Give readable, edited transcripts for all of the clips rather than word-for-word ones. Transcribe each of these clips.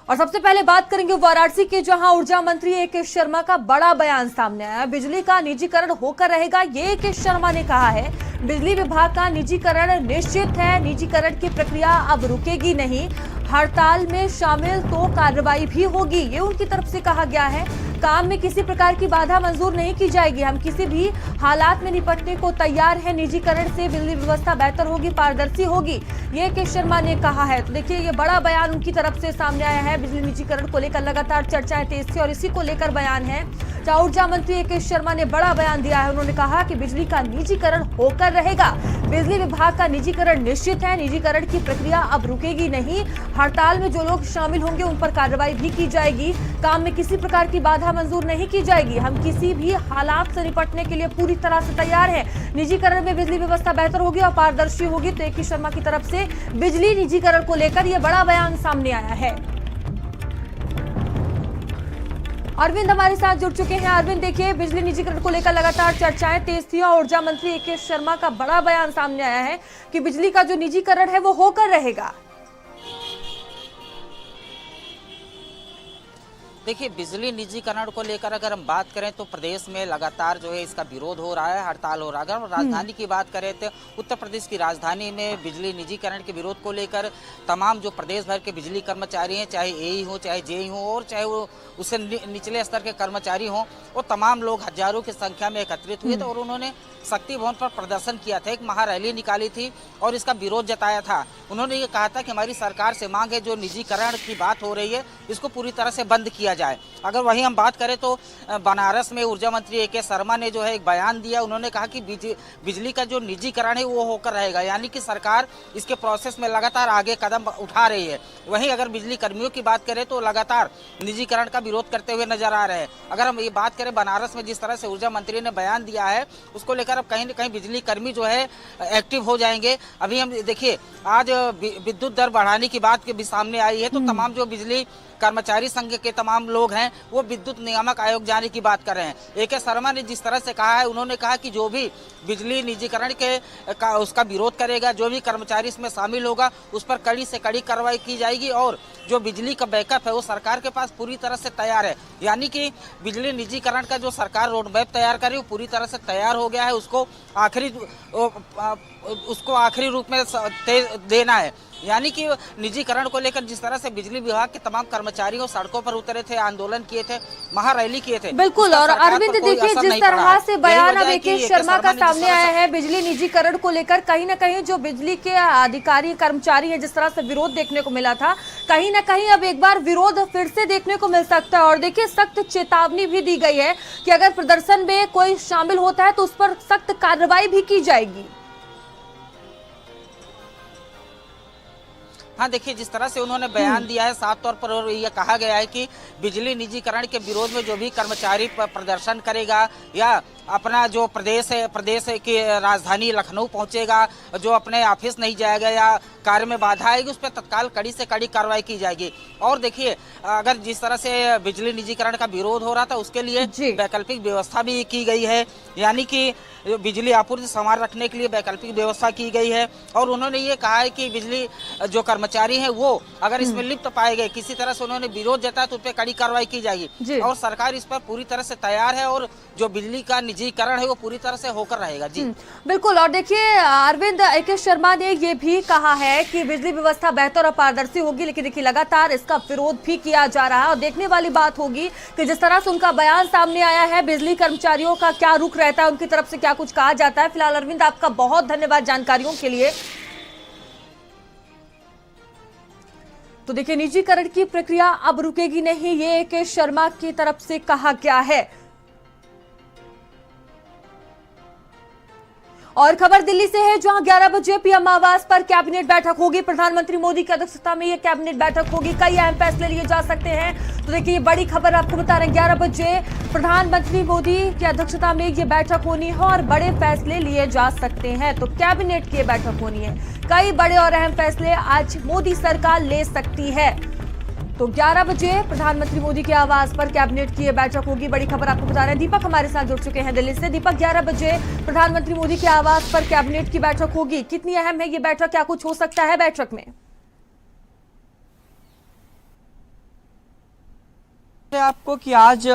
और सबसे पहले बात करेंगे वाराणसी के, जहां ऊर्जा मंत्री ए.के. शर्मा का बड़ा बयान सामने आया। बिजली का निजीकरण होकर रहेगा, ये ए.के. शर्मा ने कहा है। बिजली विभाग का निजीकरण निश्चित है, निजीकरण की प्रक्रिया अब रुकेगी नहीं। हड़ताल में शामिल तो कार्रवाई भी होगी, ये उनकी तरफ से कहा गया है। काम में किसी प्रकार की बाधा मंजूर नहीं की जाएगी, हम किसी भी हालात में निपटने को तैयार हैं। निजीकरण से बिजली व्यवस्था बेहतर होगी, पारदर्शी होगी, ये ए.के. शर्मा ने कहा है। तो देखिए, ये बड़ा बयान उनकी तरफ से सामने आया है। बिजली निजीकरण को लेकर लगातार चर्चाएं तेज थी और इसी को लेकर बयान है। ऊर्जा मंत्री ए.के. शर्मा ने बड़ा बयान दिया है। उन्होंने कहा कि बिजली का निजीकरण होकर रहेगा, बिजली विभाग का निजीकरण निश्चित है, निजीकरण की प्रक्रिया अब रुकेगी नहीं। हड़ताल में जो लोग शामिल होंगे उन पर कार्रवाई भी की जाएगी। काम में किसी प्रकार की बाधा मंजूर नहीं की जाएगी, हम किसी भी हालात से निपटने के लिए पूरी तरह से तैयार हैं। निजीकरण में बिजली व्यवस्था बेहतर होगी और पारदर्शी होगी। तो ए.के. शर्मा की तरफ से बिजली निजीकरण को लेकर यह बड़ा बयान सामने आया है। अरविंद हमारे साथ जुड़ चुके हैं। अरविंद, देखिए, बिजली निजीकरण को लेकर लगातार चर्चाएं तेज थी और ऊर्जा मंत्री ए.के. शर्मा का बड़ा बयान सामने आया है कि बिजली का जो निजीकरण है वो होकर रहेगा। देखिए, बिजली निजीकरण को लेकर अगर हम बात करें तो प्रदेश में लगातार जो है इसका विरोध हो रहा है, हड़ताल हो रहा है। अगर राजधानी की बात करें तो उत्तर प्रदेश की राजधानी में बिजली निजीकरण के विरोध को लेकर तमाम जो प्रदेश भर के बिजली कर्मचारी हैं, चाहे एई हो, चाहे जेई हो और चाहे वो उससे निचले स्तर के कर्मचारी हों, वो तमाम लोग हजारों की संख्या में एकत्रित हुए थे और उन्होंने शक्ति भवन पर प्रदर्शन किया था, एक महारैली निकाली थी और इसका विरोध जताया था। उन्होंने ये कहा था कि हमारी सरकार से मांग है, जो निजीकरण की बात हो रही है इसको पूरी तरह से बंद किया जाए। अगर वहीं हम बात करें तो बनारस में ऊर्जा मंत्री ए.के. शर्मा ने जो है एक बयान दिया। उन्होंने कहा कि बिजली का जो निजीकरण है वो होकर रहेगा, यानी कि सरकार इसके प्रोसेस में लगातार आगे कदम उठा रही है। वहीं अगर बिजली कर्मियों की बात करें तो लगातार निजीकरण का विरोध करते हुए नजर आ रहे हैं। अगर हम ये बात करें बनारस में जिस तरह से ऊर्जा मंत्री ने बयान दिया है उसको लेकर अब कहीं न कहीं बिजली कर्मी जो है एक्टिव हो जाएंगे। अभी हम देखिए, आज विद्युत दर बढ़ाने की बात भी सामने आई है, तो तमाम जो बिजली कर्मचारी संघ के तमाम लोग हैं वो विद्युत नियामक आयोग जाने की बात कर रहे हैं। ए.के. शर्मा ने जिस तरह से कहा है, उन्होंने कहा कि जो भी बिजली निजीकरण के उसका विरोध करेगा, जो भी कर्मचारी इसमें शामिल होगा उस पर कड़ी से कड़ी कार्रवाई की जाएगी और जो बिजली का बैकअप है वो सरकार के पास पूरी तरह से तैयार है। यानी कि बिजली निजीकरण का जो सरकार रोड मैप तैयार करी वो पूरी तरह से तैयार हो गया है, उसको आखिरी रूप में देना है। यानी कि निजीकरण को लेकर जिस तरह से बिजली विभाग के तमाम कर्मचारियों सड़कों पर उतरे थे, आंदोलन किए थे, महारैली किए थे। बिल्कुल, और अरविंद देखिए, जिस तरह से बयान अब ए.के. शर्मा का सामने आया है बिजली निजीकरण को लेकर, कहीं ना कहीं जो बिजली के अधिकारी कर्मचारी हैं, जिस तरह से विरोध देखने को मिला था, कहीं ना कहीं अब एक बार विरोध फिर से देखने को मिल सकता है। और देखिए, सख्त चेतावनी भी दी गई है कि अगर प्रदर्शन में कोई शामिल होता है तो उस पर सख्त कार्रवाई भी की जाएगी। हाँ, देखिए, जिस तरह से उन्होंने बयान दिया है साफ तौर पर और यह कहा गया है कि बिजली निजीकरण के विरोध में जो भी कर्मचारी प्रदर्शन करेगा या अपना जो प्रदेश की राजधानी लखनऊ पहुंचेगा, जो अपने ऑफिस नहीं जाएगा या कार्य में बाधा आएगी, उस पर तत्काल कड़ी से कड़ी कार्रवाई की जाएगी। और देखिए, अगर जिस तरह से बिजली निजीकरण का विरोध हो रहा था उसके लिए वैकल्पिक व्यवस्था भी की गई है, यानी कि बिजली आपूर्ति संभाल रखने के लिए वैकल्पिक व्यवस्था की गई है। और उन्होंने ये कहा है कि बिजली जो कर्मचारी हैं वो अगर इसमें लिप्त पाए गए, किसी तरह से उन्होंने विरोध जताया तो उस पर कड़ी कार्रवाई की जाएगी और सरकार इस पर पूरी तरह से तैयार है और जो बिजली का निजीकरण है वो पूरी तरह से होकर रहेगा। जी बिल्कुल। और देखिए अरविंद, ए.के. शर्मा ने ये भी कहा है कि बिजली व्यवस्था बेहतर और पारदर्शी होगी, लेकिन देखिए लगातार इसका विरोध भी किया जा रहा है और देखने वाली बात होगी कि जिस तरह से उनका बयान सामने आया है, बिजली कर्मचारियों का क्या रुख रहता है, उनकी तरफ से क्या कुछ कहा जाता है। फिलहाल अरविंद, आपका बहुत धन्यवाद जानकारियों के लिए। तो देखिए, निजीकरण की प्रक्रिया अब रुकेगी नहीं, ये ए.के. शर्मा की तरफ से कहा गया है। और खबर दिल्ली से है, जहां 11 बजे पीएम आवास पर कैबिनेट बैठक होगी। प्रधानमंत्री मोदी की अध्यक्षता में यह कैबिनेट बैठक होगी, कई अहम फैसले लिए जा सकते हैं। तो देखिए, ये बड़ी खबर आपको बता रहे हैं, 11 बजे प्रधानमंत्री मोदी की अध्यक्षता में ये बैठक होनी है और बड़े फैसले लिए जा सकते हैं। तो कैबिनेट की बैठक होनी है, कई बड़े और अहम फैसले आज मोदी सरकार ले सकती है। तो 11 बजे प्रधानमंत्री मोदी के आवास पर कैबिनेट की यह बैठक होगी, बड़ी खबर आपको बता रहे हैं। दीपक हमारे साथ जुड़ चुके हैं दिल्ली से। दीपक, 11 बजे प्रधानमंत्री मोदी के आवास पर कैबिनेट की बैठक होगी, कितनी अहम है ये बैठक, क्या कुछ हो सकता है बैठक में? है आपको कि आज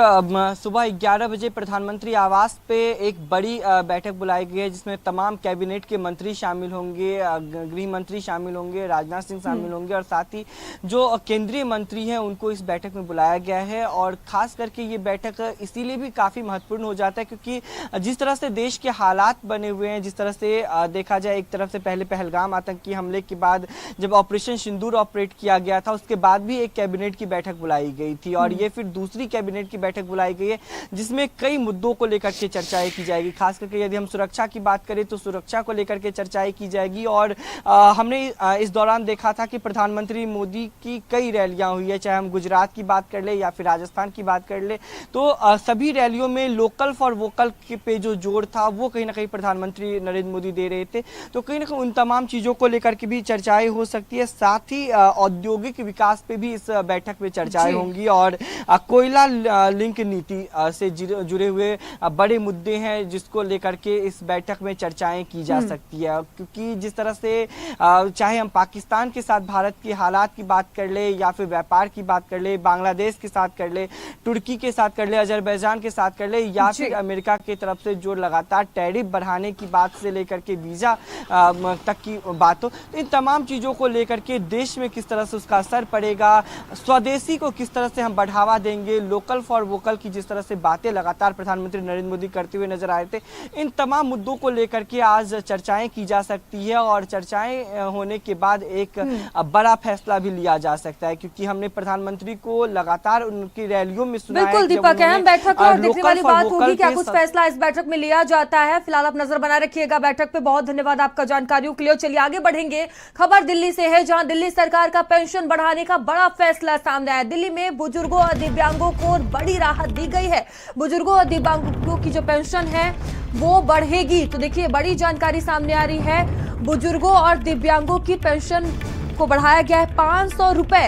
सुबह 11 बजे प्रधानमंत्री आवास पे एक बड़ी बैठक बुलाई गई है, जिसमें तमाम कैबिनेट के मंत्री शामिल होंगे, गृह मंत्री शामिल होंगे, राजनाथ सिंह शामिल होंगे और साथ ही जो केंद्रीय मंत्री हैं उनको इस बैठक में बुलाया गया है। और खास करके ये बैठक इसीलिए भी काफ़ी महत्वपूर्ण हो जाता है क्योंकि जिस तरह से देश के हालात बने हुए हैं, जिस तरह से देखा जाए, एक तरफ से पहले पहलगाम आतंकी हमले के बाद जब ऑपरेशन सिंदूर ऑपरेट किया गया था, उसके बाद भी एक कैबिनेट की बैठक बुलाई गई थी और ये फिर दूसरी कैबिनेट की बैठक बुलाई गई है जिसमें कई मुद्दों को लेकर के चर्चाएं की जाएगी। खास करके यदि हम सुरक्षा की बात करें तो सुरक्षा को लेकर के चर्चाएं की जाएगी। और हमने इस दौरान देखा था कि प्रधानमंत्री मोदी की कई रैलियां हुई है, चाहे हम गुजरात की बात कर ले या फिर राजस्थान की बात कर ले, तो सभी रैलियों में लोकल फॉर वोकल पे जो जोर था वो कहीं ना कहीं प्रधानमंत्री नरेंद्र मोदी दे रहे थे। तो कहीं ना कहीं उन तमाम चीज़ों को लेकर के भी चर्चाएं हो सकती है। साथ ही औद्योगिक विकास पे भी इस बैठक में चर्चाएं होंगी और कोयला लिंक नीति से जुड़े हुए बड़े मुद्दे हैं जिसको लेकर के इस बैठक में चर्चाएं की जा सकती है। क्योंकि जिस तरह से चाहे हम पाकिस्तान के साथ भारत के हालात की बात कर ले या फिर व्यापार की बात कर ले, बांग्लादेश के साथ कर ले, तुर्की के साथ कर ले, अजरबैजान के साथ कर ले या फिर अमेरिका की तरफ से जो लगातार टैरिफ बढ़ाने की बात से लेकर के वीजा तक की बात हो, तो इन तमाम चीज़ों को लेकर के देश में किस तरह से उसका असर पड़ेगा, स्वदेशी को किस तरह से हम बढ़ावा देंगे, लोकल फॉर वोकल की जिस तरह से बातें लगातार प्रधानमंत्री नरेंद्र मोदी करते हुए नजर आए थे, इन तमाम मुद्दों को लेकर के आज चर्चाएं की जा सकती है और चर्चाएं होने के बाद एक बड़ा फैसला भी लिया जा सकता है। क्योंकि हमने प्रधानमंत्री को लगातार उनकी रैलियों में सुना है। बिल्कुल दीपक, अहम बैठक और देखने वाली बात होगी क्या कुछ फैसला इस बैठक में लिया जाता है। फिलहाल आप नजर बना रखिएगा बैठक पे। बहुत धन्यवाद आपका जानकारियों के लिए। चलिए आगे बढ़ेंगे। खबर दिल्ली से है, जहां दिल्ली सरकार का पेंशन बढ़ाने का बड़ा फैसला सामने आया। दिल्ली में बुजुर्गों और दिव्यांगों को बड़ी राहत दी गई है। बुजुर्गों और दिव्यांगों की जो पेंशन है वो बढ़ेगी। तो देखिए बड़ी जानकारी सामने आ रही है। बुजुर्गों और दिव्यांगों की पेंशन को बढ़ाया गया है 500 रुपए,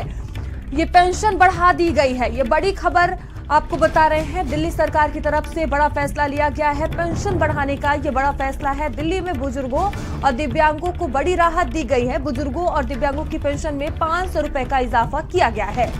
ये पेंशन बढ़ा दी गई है। ये बड़ी खबर आपको बता रहे हैं। दिल्ली सरकार की तरफ से बड़ा फैसला लिया गया है पेंशन बढ़ाने का। ये बड़ा फैसला है। दिल्ली में बुजुर्गों और दिव्यांगों को बड़ी राहत दी गई है। बुजुर्गों और दिव्यांगों की पेंशन में 500 रुपए का इजाफा किया गया है।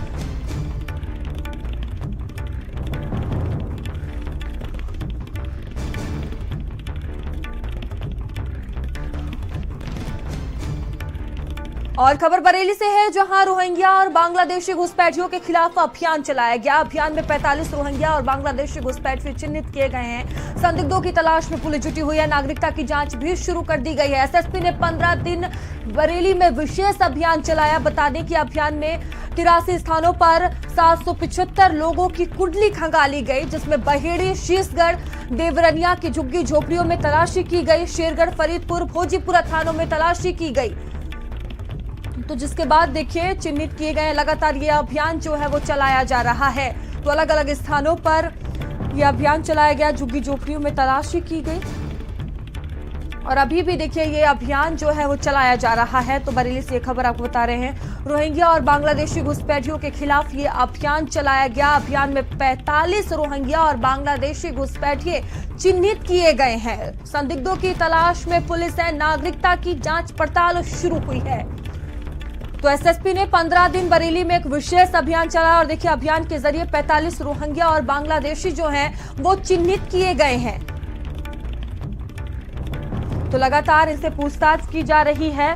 और खबर बरेली से है, जहां रोहिंग्या और बांग्लादेशी घुसपैठियों के खिलाफ अभियान चलाया गया। अभियान में 45 रोहिंग्या और बांग्लादेशी घुसपैठी चिन्हित किए गए हैं। संदिग्धों की तलाश में पुलिस जुटी हुई है। नागरिकता की जांच भी शुरू कर दी गई है। एसएसपी ने 15 दिन बरेली में विशेष अभियान चलाया। बता दें कि अभियान में 83 स्थानों पर 775 लोगों की कुंडली खंगाली गई, जिसमें बहेड़ी, शीशगढ़, देवरनिया की झुग्गी झोपड़ियों में तलाशी की गई। शेरगढ़, फरीदपुर, भोजीपुरा थानों में तलाशी की गई। तो जिसके बाद देखिए चिन्हित किए गए, लगातार ये अभियान जो है वो चलाया जा रहा है। तो अलग अलग स्थानों पर ये अभियान चलाया गया, झुग्गी झोपड़ियों में तलाशी की गई और अभी भी देखिए ये अभियान जो है वो चलाया जा रहा है। तो बरेली से खबर आपको बता रहे हैं, रोहिंग्या और बांग्लादेशी घुसपैठियों के खिलाफ ये अभियान चलाया गया। अभियान में 45 रोहिंग्या और बांग्लादेशी घुसपैठिए चिन्हित किए गए हैं। संदिग्धों की तलाश में पुलिस है। नागरिकता की जांच पड़ताल शुरू हुई है। तो एसएसपी ने 15 दिन बरेली में एक विशेष अभियान चलाया और देखिए अभियान के जरिए 45 रोहिंग्या और बांग्लादेशी जो हैं वो चिन्हित किए गए हैं। तो लगातार इनसे पूछताछ की जा रही है,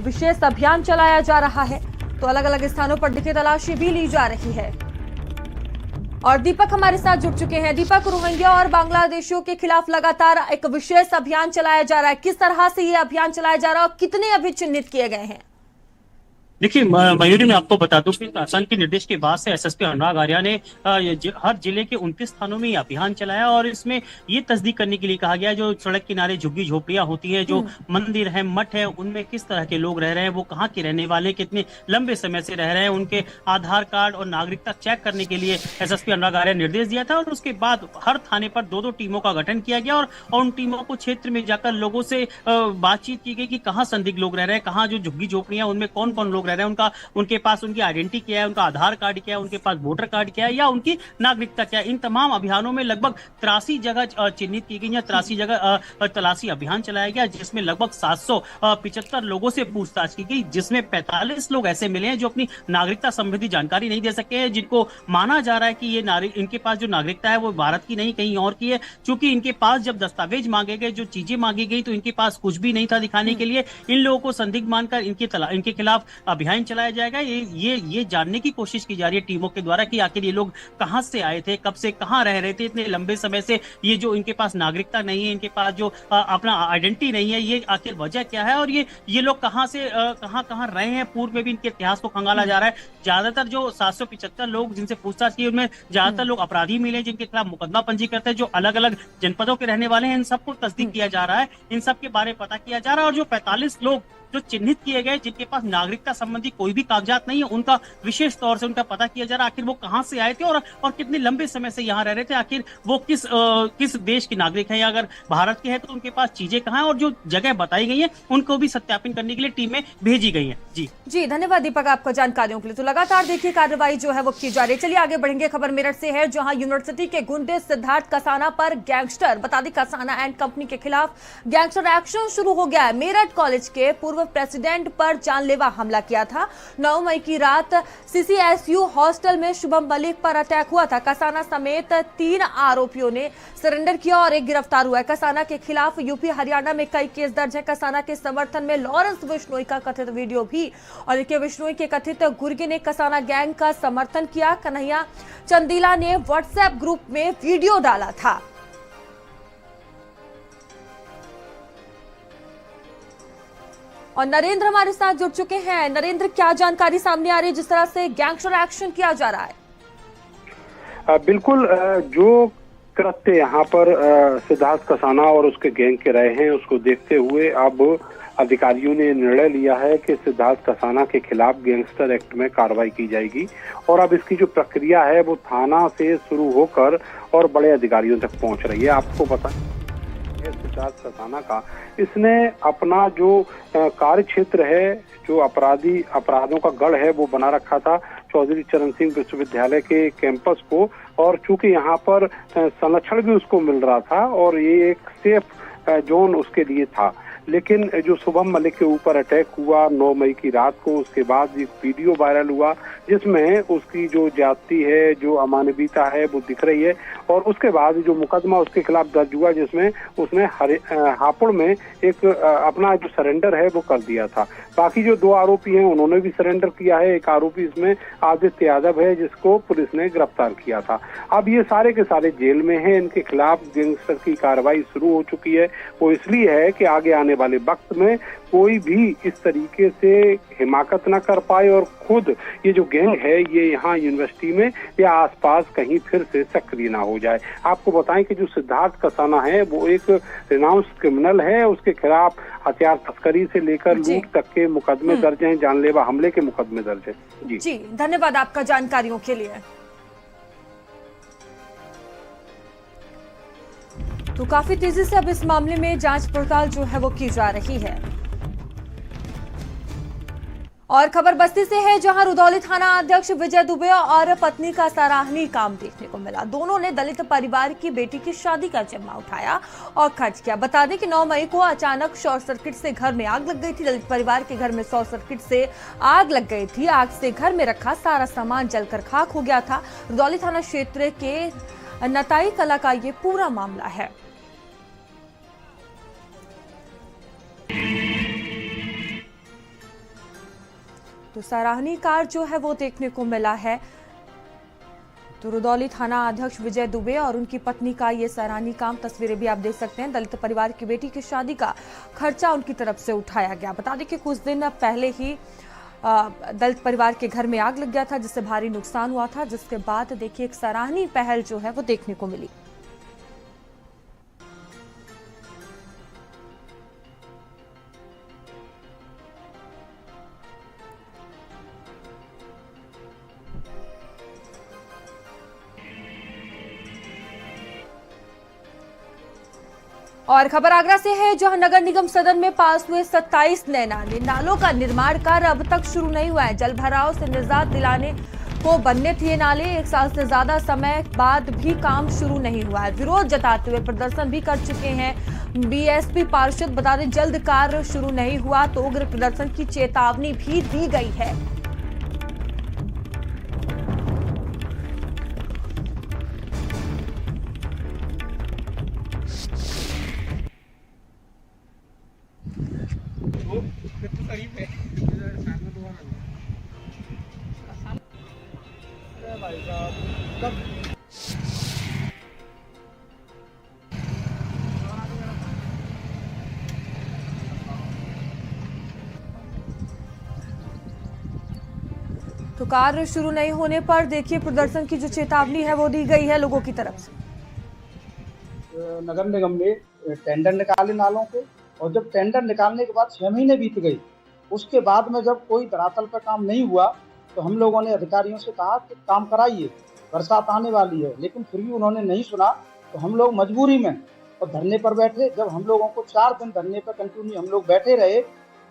विशेष अभियान चलाया जा रहा है। तो अलग अलग स्थानों पर देखिए तलाशी भी ली जा रही है। और दीपक हमारे साथ जुड़ चुके हैं। दीपक, रोहिंग्या और बांग्लादेशियों के खिलाफ लगातार एक विशेष अभियान चलाया जा रहा है, किस तरह से ये अभियान चलाया जा रहा है और कितने अभी चिन्हित किए गए हैं? देखिए मयूरी, मैं आपको बता दूं कि शासन के निर्देश के बाद से एसएसपी अनुराग आर्या ने हर जिले के 29 थानों में ये अभियान चलाया और इसमें ये तस्दीक करने के लिए कहा गया जो सड़क किनारे झुग्गी झोपड़ियां होती है, जो मंदिर है, मठ है, उनमें किस तरह के लोग रह रहे हैं, वो कहाँ के रहने वाले, कितने लंबे समय से रह रहे हैं, उनके आधार कार्ड और नागरिकता चेक करने के लिए एसएसपी अनुराग आर्या ने निर्देश दिया था। और उसके बाद हर थाने पर 2-2 टीमों का गठन किया गया और उन टीमों को क्षेत्र में जाकर लोगों से बातचीत की गई कि कहाँ संदिग्ध लोग रह रहे हैं, कहाँ जो झुग्गी झोपड़ियां उनमें कौन कौन लोग रह रहे हैं उनका, उनके पास उनकी आइडेंटिटी क्या है, उनका आधार कार्ड क्या है, उनके पास वोटर कार्ड क्या है या उनकी नागरिकता क्या है। इन तमाम अभियानों में लगभग 83 जगह चिन्हित की गई या 83 जगह तलाशी अभियान चलाया गया, जिसमें लगभग 775 लोगों से पूछताछ की गई, जिसमें 45 लोग ऐसे मिले हैं जो अपनी नागरिकता संबंधी जानकारी नहीं दे सके हैं, जिनको माना जा रहा है कि ये इनके पास जो नागरिकता है वो भारत की नहीं कहीं और की है। चूंकि इनके पास जब दस्तावेज मांगे गए, जो चीजें मांगी गई, तो इनके पास कुछ भी नहीं था दिखाने के लिए। इन लोगों को संदिग्ध मानकर इनके खिलाफ अभियान चलाया जाएगा। ये जानने की कोशिश की जा रही है टीमों के द्वारा कि आखिर ये लोग कहां से आए थे, कब से कहां रह रहे थे इतने लंबे समय से, ये जो इनके पास नागरिकता नहीं है, इनके पास जो अपना आइडेंटिटी नहीं है, ये आखिर वजह क्या है और ये लोग कहां से कहां रहे हैं। पूर्व में भी इनके इतिहास को खंगाला जा रहा है। ज्यादातर जो 775 लोग जिनसे पूछताछ की, उनमें ज्यादातर लोग अपराधी मिले जिनके खिलाफ मुकदमा पंजीकृत है, जो अलग अलग जनपदों के रहने वाले हैं। इन सबको तस्दीक किया जा रहा है, इन सब के बारे में पता किया जा रहा है। और जो 45 लोग जो चिन्हित किए गए जिनके पास नागरिकता संबंधी कोई भी कागजात नहीं है, उनका विशेष तौर से उनका पता किया जा रहा है। आखिर वो कहां से आए थे और कितने लंबे समय से यहाँ रह रहे थे, आखिर वो किस देश के नागरिक हैं, या अगर भारत के हैं तो उनके पास चीजें कहाँ हैं, और जो जगह बताई गई है उनको भी सत्यापन करने के लिए टीमें भेजी गई हैं। जी धन्यवाद दीपक आपको जानकारियों के लिए। तो लगातार देखिए कार्रवाई जो है वो की जा रही है। चलिए आगे बढ़ेंगे। खबर मेरठ से है, जहां यूनिवर्सिटी के गुंडे सिद्धार्थ कसाना पर गैंगस्टर, बता दें कसाना एंड कंपनी के खिलाफ गैंगस्टर एक्शन शुरू हो गया है। मेरठ कॉलेज के पूर्व प्रेसिडेंट पर जानलेवा हमला किया था। 9 मई की रात CCSU हॉस्टल में शुभम मलिक पर अटैक हुआ था। कसाना समेत 3 आरोपियों ने सरेंडर किया और एक गिरफ्तार हुआ है। कसाना के खिलाफ यूपी हरियाणा में कई केस दर्ज है। कसाना के समर्थन में लॉरेंस बिश्नोई का कथित वीडियो भी, और इनके बिश्नोई के कथित गुर्गे ने कसाना गैंग का समर्थन किया। कन्हैया चंदीला ने व्हाट्सएप ग्रुप में वीडियो डाला था। और नरेंद्र हमारे साथ जुड़ चुके हैं। नरेंद्र, क्या जानकारी सामने आ रही है जिस तरह से गैंगस्टर एक्शन किया जा रहा है? बिल्कुल, जो कृत्य यहाँ पर सिद्धार्थ कसाना और उसके गैंग के रहे हैं, उसको देखते हुए अब अधिकारियों ने निर्णय लिया है कि सिद्धार्थ कसाना के खिलाफ गैंगस्टर एक्ट में कार्रवाई की जाएगी। और अब इसकी जो प्रक्रिया है वो थाना से शुरू होकर और बड़े अधिकारियों तक पहुंच रही है। आपको पता सिद्धार्थ कसाना का, इसने अपना जो कार्य क्षेत्र है, जो अपराधों का गढ़ है, वो बना रखा था चौधरी चरण सिंह विश्वविद्यालय के कैंपस को। और चूंकि यहाँ पर संरक्षण भी उसको मिल रहा था और ये एक सेफ जोन उसके लिए था, लेकिन जो शुभम मलिक के ऊपर अटैक हुआ 9 मई की रात को, उसके बाद एक वीडियो वायरल हुआ जिसमें उसकी जो जाति है, जो अमानवीयता है, वो दिख रही है। और उसके बाद जो मुकदमा उसके खिलाफ दर्ज हुआ, जिसमें उसने हापुड़ में एक अपना जो सरेंडर है वो कर दिया था। बाकी जो 2 आरोपी हैं उन्होंने भी सरेंडर किया है। एक आरोपी इसमें आदित्य यादव है, जिसको पुलिस ने गिरफ्तार किया था। अब ये सारे के सारे जेल में हैं। इनके खिलाफ गैंगस्टर की कार्रवाई शुरू हो चुकी है। वो इसलिए है कि आगे आने वाले वक्त में कोई भी इस तरीके से हिमाकत ना कर पाए और खुद ये जो गैंग है ये यहाँ यूनिवर्सिटी में या आसपास कहीं फिर से सक्रिय ना हो जाए। आपको बताएं कि जो सिद्धार्थ कसाना है वो एक रिनाउंस क्रिमिनल है। उसके खिलाफ हथियार तस्करी से लेकर लूट तक के मुकदमे दर्ज हैं, जानलेवा हमले के मुकदमे दर्ज हैं। जी धन्यवाद आपका जानकारियों के लिए। तो काफी तेजी से अब इस मामले में जांच पड़ताल जो है वो की जा रही है। और खबर बस्ती से है, जहां रुदौली थाना अध्यक्ष विजय दुबे और पत्नी का सराहनीय काम देखने को मिला। दोनों ने दलित परिवार की बेटी की शादी का जिम्मा उठाया और खर्च किया। बता दें कि 9 मई को अचानक शॉर्ट सर्किट से घर में आग लग गई थी। दलित परिवार के घर में शॉर्ट सर्किट से आग लग गई थी। आग से घर में रखा सारा सामान जलकर खाक हो गया था। रुदौली थाना क्षेत्र के नताई कला का ये पूरा मामला है। तो सराहनीय कार्य जो है वो देखने को मिला है। तो रुदौली थाना अध्यक्ष विजय दुबे और उनकी पत्नी का ये सराहनीय काम, तस्वीरें भी आप देख सकते हैं। दलित परिवार की बेटी की शादी का खर्चा उनकी तरफ से उठाया गया। बता दें कि कुछ दिन पहले ही दलित परिवार के घर में आग लग गया था, जिससे भारी नुकसान हुआ था, जिसके बाद देखिए एक सराहनीय पहल जो है वो देखने को मिली। और खबर आगरा से है, जहां नगर निगम सदन में पास हुए 27 नए नालों का निर्माण कार्य अब तक शुरू नहीं हुआ है। जल भराव से निजात दिलाने को बनने थे नाले, 1 साल से ज्यादा समय बाद भी काम शुरू नहीं हुआ है। विरोध जताते हुए प्रदर्शन भी कर चुके हैं बीएसपी पार्षद। बता दें, जल्द कार्य शुरू नहीं हुआ तो उग्र प्रदर्शन की चेतावनी भी दी गई है। तो कार्य शुरू नहीं होने पर देखिए प्रदर्शन की जो चेतावनी है वो दी गई है लोगों की तरफ से। नगर निगम ने टेंडर निकाले नालों के, और जब टेंडर निकालने के बाद 6 महीने बीत गए, उसके बाद में जब कोई धरातल पर काम नहीं हुआ तो हम लोगों ने अधिकारियों से कहा कि काम कराइए, बरसात आने वाली है, लेकिन फिर भी उन्होंने नहीं सुना। तो हम लोग मजबूरी में और धरने पर बैठे। जब हम लोगों को 4 दिन धरने पर कंटिन्यू हम लोग बैठे रहे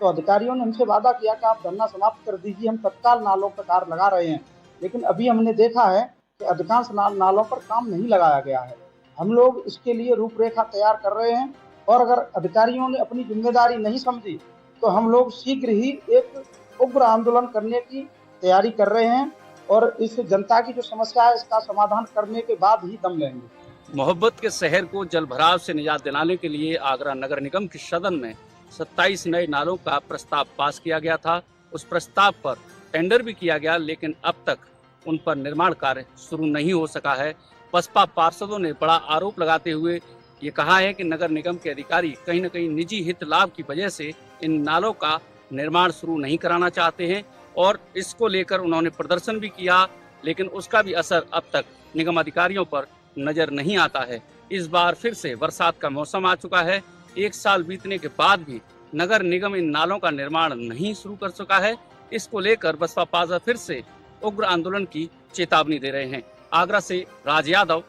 तो अधिकारियों ने हमसे वादा किया कि आप धरना समाप्त कर दीजिए, हम तत्काल नालों पर कार्य लगा रहे हैं। लेकिन अभी हमने देखा है कि अधिकांश नालों पर काम नहीं लगाया गया है। हम लोग इसके लिए रूपरेखा तैयार कर रहे हैं, और अगर अधिकारियों ने अपनी जिम्मेदारी नहीं समझी तो हम लोग शीघ्र ही एक उग्र आंदोलन करने की तैयारी कर रहे हैं, और इस जनता की जो समस्या है इसका समाधान करने के बाद ही दम लेंगे। मोहब्बत के शहर को जल भराव से निजात दिलाने के लिए आगरा नगर निगम के सदन में 27 नए नालों का प्रस्ताव पास किया गया था। उस प्रस्ताव पर टेंडर भी किया गया, लेकिन अब तक उन पर निर्माण कार्य शुरू नहीं हो सका है। बसपा पार्षदों ने बड़ा आरोप लगाते हुए ये कहा है कि नगर निगम के अधिकारी कहीं न कहीं निजी हित लाभ की वजह से इन नालों का निर्माण शुरू नहीं कराना चाहते हैं, और इसको लेकर उन्होंने प्रदर्शन भी किया, लेकिन उसका भी असर अब तक निगम अधिकारियों पर नजर नहीं आता है। इस बार फिर से बरसात का मौसम आ चुका है। 1 साल बीतने के बाद भी नगर निगम इन नालों का निर्माण नहीं शुरू कर सका है। इसको लेकर बसपा पार्षद फिर से उग्र आंदोलन की चेतावनी दे रहे हैं। आगरा से राज यादव,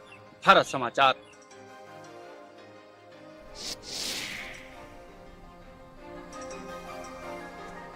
भारत समाचार।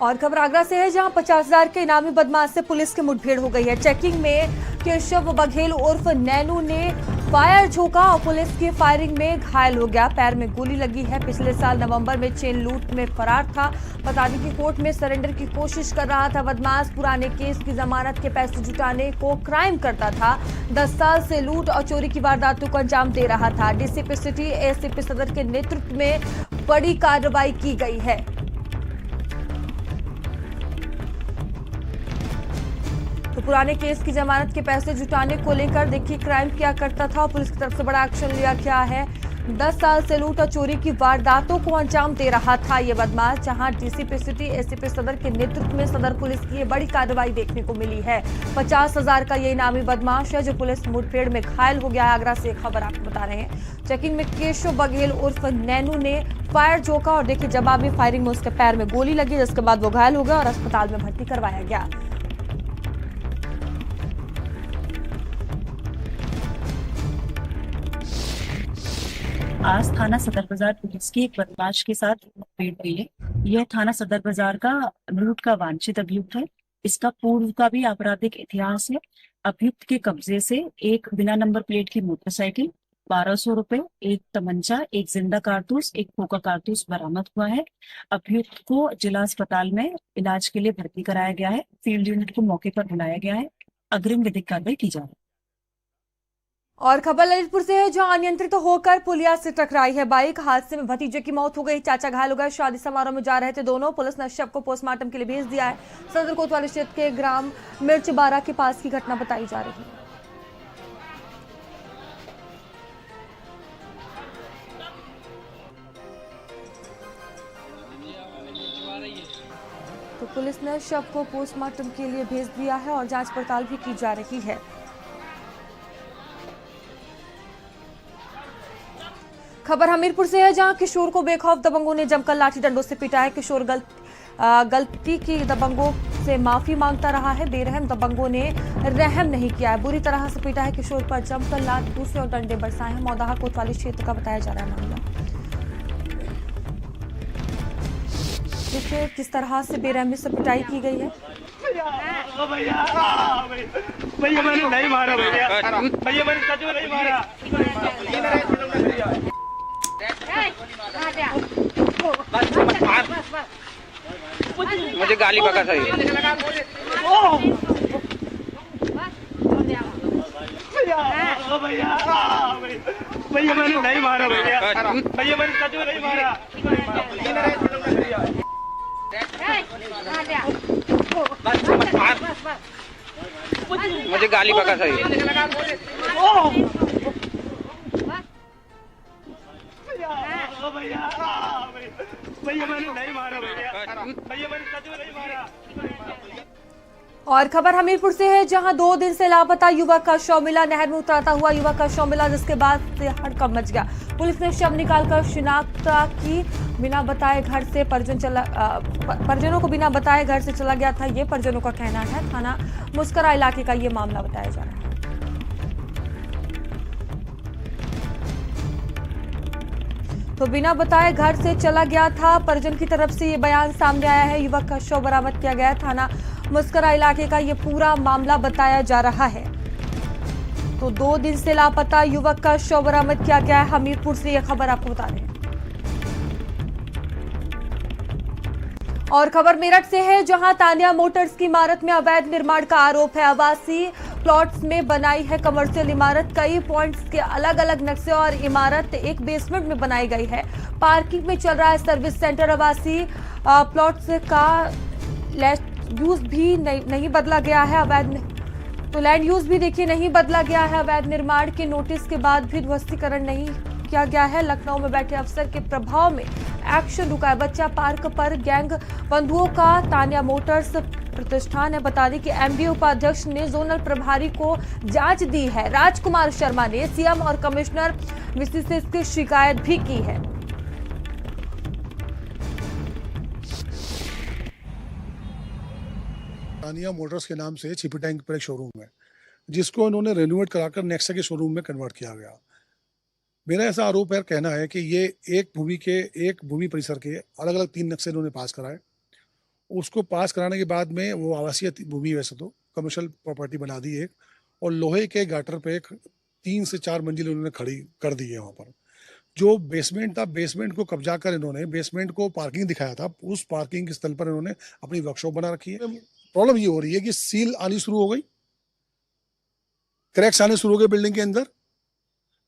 और खबर आगरा से है, जहां 50,000 के इनामी बदमाश से पुलिस की मुठभेड़ हो गई है। चेकिंग में केशव बघेल उर्फ नैनू ने फायर झोंका और पुलिस की फायरिंग में घायल हो गया, पैर में गोली लगी है। पिछले साल नवंबर में चेन लूट में फरार था। बता दें कि कोर्ट में सरेंडर की कोशिश कर रहा था बदमाश। पुराने केस की जमानत के पैसे जुटाने को क्राइम करता था। 10 साल से लूट और चोरी की वारदातों को अंजाम दे रहा था। डीसीपी सिटी एसीपी सदर के नेतृत्व में बड़ी कार्रवाई की गई है। तो पुराने केस की जमानत के पैसे जुटाने को लेकर देखिए क्राइम किया करता था और पुलिस की तरफ से बड़ा एक्शन लिया गया है। 10 साल से लूट और चोरी की वारदातों को अंजाम दे रहा था ये बदमाश, जहां डीसीपी सिटी एसीपी सदर के नेतृत्व में सदर पुलिस की ये बड़ी कार्रवाई देखने को मिली है। 50,000 का ये इनामी बदमाश है जो पुलिस मुठभेड़ में घायल हो गया है। आगरा से खबर आपको बता रहे हैं। चेकिंग में केशव बघेल उर्फ नैनू ने फायर झोंका और देखिए जवाबी फायरिंग में उसके पैर में गोली लगी, जिसके बाद वो घायल हो गया और अस्पताल में भर्ती करवाया गया। आज थाना सदर बाजार पुलिस की एक बदमाश के साथ मुठभेड़ हुई है। यह थाना सदर बाजार का लूट का वांछित अभियुक्त है। इसका पूर्व का भी आपराधिक इतिहास है। अभियुक्त के कब्जे से एक बिना नंबर प्लेट की मोटरसाइकिल, 1200 रुपए, एक तमंचा, एक जिंदा कारतूस, एक खोखा कारतूस बरामद हुआ है। अभियुक्त को जिला अस्पताल में इलाज के लिए भर्ती कराया गया है। फील्ड यूनिट को मौके पर बुलाया गया है। अग्रिम विधिक कार्रवाई की जा रही है। और खबर ललितपुर से है, जहां अनियंत्रित होकर पुलिया से टकराई है बाइक। हादसे में भतीजे की मौत हो गई, चाचा घायल हो गए। शादी समारोह में जा रहे थे दोनों। पुलिस ने शव को पोस्टमार्टम के लिए भेज दिया है। सदर कोतवाली क्षेत्र के ग्राम मिर्च बारा के पास की घटना बताई जा रही है। तो पुलिस ने शव को पोस्टमार्टम के लिए भेज दिया है और जांच पड़ताल भी की जा रही है। खबर हमीरपुर से है, जहां किशोर को बेखौफ दबंगों ने जमकर लाठी डंडों से पीटा है। किशोर गलती की दबंगों से माफी मांगता रहा है। बेरहम दबंगों ने रहम नहीं किया है, बुरी तरह से पीटा है। किशोर पर जमकर लाठी दूसरे और डंडे बरसाए हैं। मौदाहा कोतवाली क्षेत्र का बताया जा रहा है मामला। देखिए किस तरह से बेरहमी से पिटाई की गई है। भैया मैंने नहीं मारा, भैया मैंने सच में नहीं मारा। मुझे गाली बका सही। भैया मैंने नहीं मारा, भैया मैंने सच में नहीं मारा। मुझे गाली बका सही। भैया मैंने नहीं मारा, भैया मैंने सच में नहीं मारा। और खबर हमीरपुर से है, जहां 2 दिन से लापता युवक का शव मिला। नहर में उतरता हुआ युवक का शव मिला, जिसके बाद से हड़कंप मच गया। पुलिस ने शव निकालकर शिनाख्त की। बिना बताए घर से परिजनों को बिना बताए घर से चला गया था, ये परिजनों का कहना है। थाना मुस्करा इलाके का ये मामला बताया जा रहा है। तो बिना बताए घर से चला गया था, परिजन की तरफ से ये बयान सामने आया है। युवक का शव बरामद किया गया है। थाना मुस्करा इलाके का ये पूरा मामला बताया जा रहा है। तो 2 दिन से लापता युवक का शव बरामद किया गया है। हमीरपुर से यह खबर आपको बता रहे हैं। और खबर मेरठ से है, जहां तानिया मोटर्स की इमारत में अवैध निर्माण का आरोप है। आवासीय प्लॉट्स में बनाई है कमर्शियल इमारत। कई पॉइंट्स के अलग अलग नक्शे और इमारत एक बेसमेंट में बनाई गई है। पार्किंग में चल रहा है सर्विस सेंटर। आवासीय प्लॉट्स का लैंड यूज भी नहीं बदला गया है। तो लैंड यूज भी देखिए नहीं बदला गया है। अवैध निर्माण के नोटिस के बाद भी ध्वस्तीकरण नहीं किया गया है। लखनऊ में बैठे अफसर के प्रभाव में एक्शन रुका है। बच्चा पार्क पर गैंग बंधुओं का तानिया मोटर्स प्रतिष्ठान है। बता दें कि एमडी उपाध्यक्ष ने जोनल प्रभारी को जांच दी है। राजकुमार शर्मा ने सीएम और कमिश्नर वीसी से इसकी शिकायत भी की है। तानिया मोटर्स के नाम से छिपी टैंक पर एक शोरूम है, जिसको इन्होंने रेनोवेट कराकर नेक्सा के शोरूम में कन्वर्ट किया गया। मेरा ऐसा आरोप है, कहना है कि ये एक भूमि परिसर के अलग अलग 3 नक्शे इन्होंने पास कराए। उसको पास कराने के बाद में वो आवासीय भूमि, वैसे तो कमर्शियल प्रॉपर्टी बना दी एक, और लोहे के गाटर पे 3 से 4 मंजिल उन्होंने खड़ी कर दी है। वहाँ पर जो बेसमेंट था, बेसमेंट को कब्जा कर इन्होंने बेसमेंट को पार्किंग दिखाया था। उस पार्किंग के स्थल पर इन्होंने अपनी वर्कशॉप बना रखी है। प्रॉब्लम ये हो रही है कि सील आनी शुरू हो गई, क्रैक्स आने शुरू हो गए बिल्डिंग के अंदर,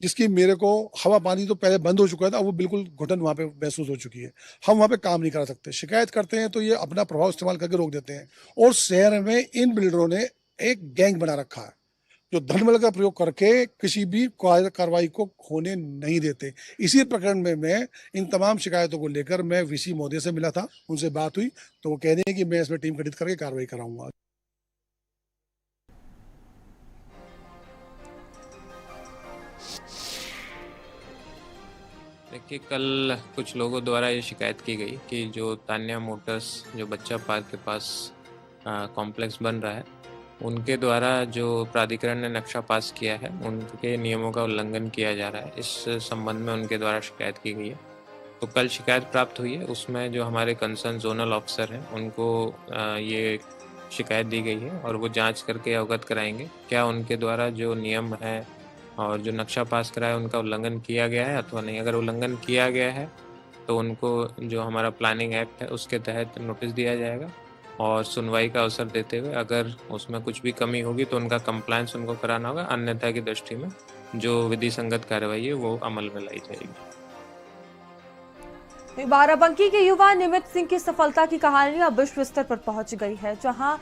जिसकी मेरे को हवा पानी तो पहले बंद हो चुका था, वो बिल्कुल घुटन वहाँ पे महसूस हो चुकी है। हम वहाँ पे काम नहीं करा सकते। शिकायत करते हैं तो ये अपना प्रभाव इस्तेमाल करके रोक देते हैं। और शहर में इन बिल्डरों ने एक गैंग बना रखा है, जो धनबल का प्रयोग करके किसी भी कार्रवाई को होने नहीं देते। इसी प्रकरण में मैं इन तमाम शिकायतों को लेकर मैं वीसी महोदय से मिला था, उनसे बात हुई तो वो कह रहे हैं कि मैं इसमें टीम गठित करके कार्रवाई कराऊंगा। देखिए, कल कुछ लोगों द्वारा ये शिकायत की गई कि जो तानिया मोटर्स जो बच्चा पार्क के पास कॉम्प्लेक्स बन रहा है, उनके द्वारा जो प्राधिकरण ने नक्शा पास किया है, उनके नियमों का उल्लंघन किया जा रहा है। इस संबंध में उनके द्वारा शिकायत की गई है। तो कल शिकायत प्राप्त हुई है, उसमें जो हमारे कंसर्न जोनल ऑफिसर हैं उनको ये शिकायत दी गई है और वो जांच करके अवगत कराएंगे क्या उनके द्वारा जो नियम है और जो नक्शा पास कराया उनका उल्लंघन किया गया है अथवा नहीं। अगर उल्लंघन किया गया है तो उनको जो हमारा प्लानिंग एक्ट है उसके तहत नोटिस दिया जाएगा और सुनवाई का अवसर देते हुए अगर उसमें कुछ भी कमी होगी तो उनका कंप्लायंस उनको कराना होगा। अन्यथा की दृष्टि में जो विधि संगत कार्रवाई है वो अमल में लाई जाएगी। बाराबंकी के युवा निमित सिंह की सफलता की कहानी अब विश्व स्तर पर पहुंच गई है, जहां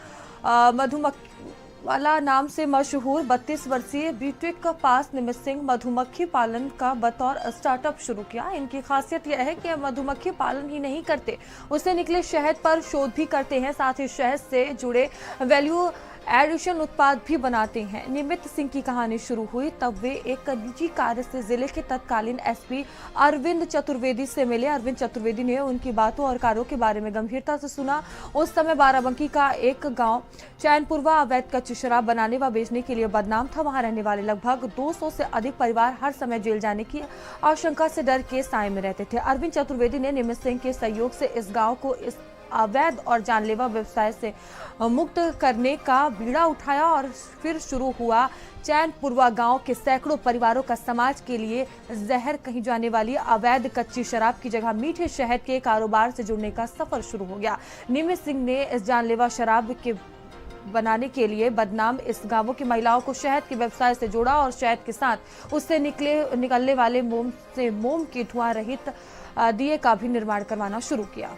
मधुमक्खी वाला नाम से मशहूर 32 वर्षीय बीटेक पास निमित सिंह मधुमक्खी पालन का बतौर स्टार्टअप शुरू किया। इनकी खासियत यह है कि मधुमक्खी पालन ही नहीं करते, उससे निकले शहद पर शोध भी करते हैं, साथ ही शहद से जुड़े वैल्यू एडिशन उत्पाद भी बनाते हैं। निमित सिंह की कहानी शुरू हुई तब वे एक निजी कार्य से जिले के तत्कालीन एसपी अरविंद चतुर्वेदी से मिले। अरविंद चतुर्वेदी ने उनकी बातों और कार्यों के बारे में गंभीरता से सुना। उस समय बाराबंकी का एक गांव चैनपुरवा अवैध कच्ची शराब बनाने व बेचने के लिए बदनाम था। वहां रहने वाले लगभग 200 से अधिक परिवार हर समय जेल जाने की आशंका से डर के साए में रहते थे। अरविंद चतुर्वेदी ने निमित सिंह के सहयोग से इस गाँव को अवैध और जानलेवा व्यवसाय से मुक्त करने का बीड़ा उठाया और फिर शुरू हुआ चैनपुरवा गांव के सैकड़ों परिवारों का समाज के लिए जहर कही जाने वाली अवैध कच्ची शराब की जगह मीठे शहद के कारोबार से जुड़ने का सफर शुरू हो गया। निमित सिंह ने इस जानलेवा शराब के बनाने के लिए बदनाम इस गांवों की महिलाओं को शहद के व्यवसाय से जोड़ा और शहद के साथ उससे निकलने वाले मोम के धुआं रहित दिए का भी निर्माण करवाना शुरू किया।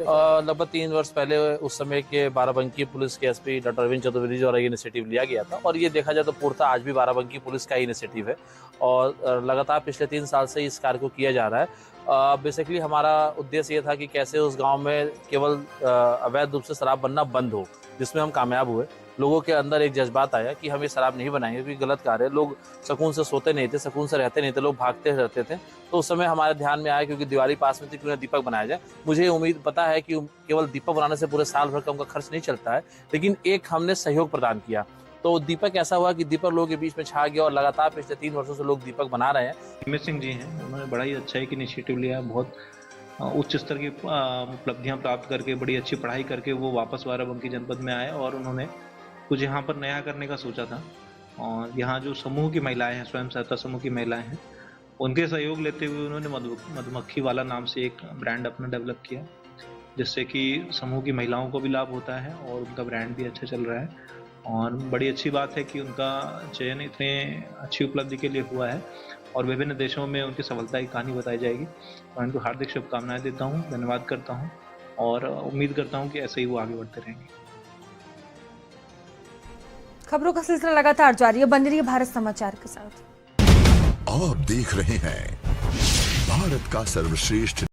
लगभग 3 वर्ष पहले उस समय के बाराबंकी पुलिस के एसपी डॉक्टर अरविंद चतुर्वेदी द्वारा ये इनिशिएटिव लिया गया था और ये देखा जाए तो पूर्णतः आज भी बाराबंकी पुलिस का ही इनिशिएटिव है और लगातार पिछले 3 साल से इस कार्य को किया जा रहा है। बेसिकली हमारा उद्देश्य ये था कि कैसे उस गांव में केवल अवैध रूप से शराब बनना बंद हो, जिसमें हम कामयाब हुए। लोगों के अंदर एक जज्बात आया कि हम ये शराब नहीं बनाएंगे क्योंकि गलत कार्य है। लोग सुकून से सोते नहीं थे, सुकून से रहते नहीं थे, लोग भागते रहते थे। तो उस समय हमारे ध्यान में आया क्योंकि दिवाली पास में थी, क्यों ना दीपक बनाया जाए। मुझे उम्मीद पता है कि केवल दीपक बनाने से पूरे साल भर का उनका खर्च नहीं चलता है, लेकिन एक हमने सहयोग प्रदान किया। तो दीपक ऐसा हुआ कि दीपक लोगों के बीच में छा गया और लगातार पिछले 3 वर्षों से लोग दीपक बना रहे हैं। निमित सिंह जी हैं, उन्होंने बड़ा ही अच्छा एक इनिशिएटिव लिया, बहुत उच्च स्तर की उपलब्धियां प्राप्त करके, बड़ी अच्छी पढ़ाई करके वो वापस बाराबंकी जनपद में आए और उन्होंने कुछ यहाँ पर नया करने का सोचा था। और यहाँ जो समूह की महिलाएं हैं, स्वयं सहायता समूह की महिलाएं हैं, उनके सहयोग लेते हुए उन्होंने मधुमक्खी वाला नाम से एक ब्रांड अपना डेवलप किया, जिससे कि समूह की महिलाओं को भी लाभ होता है और उनका ब्रांड भी अच्छा चल रहा है। और बड़ी अच्छी बात है कि उनका चयन इतने अच्छी उपलब्धि के लिए हुआ है और विभिन्न देशों में उनकी सफलता की कहानी बताई जाएगी। मैं उनको हार्दिक शुभकामनाएं देता हूँ, धन्यवाद करता हूँ और उम्मीद करता हूँ कि ऐसे ही वो आगे बढ़ते रहेंगे। खबरों का सिलसिला लगातार जारी है, बने रहिए भारत समाचार के साथ। आप देख रहे हैं भारत का सर्वश्रेष्ठ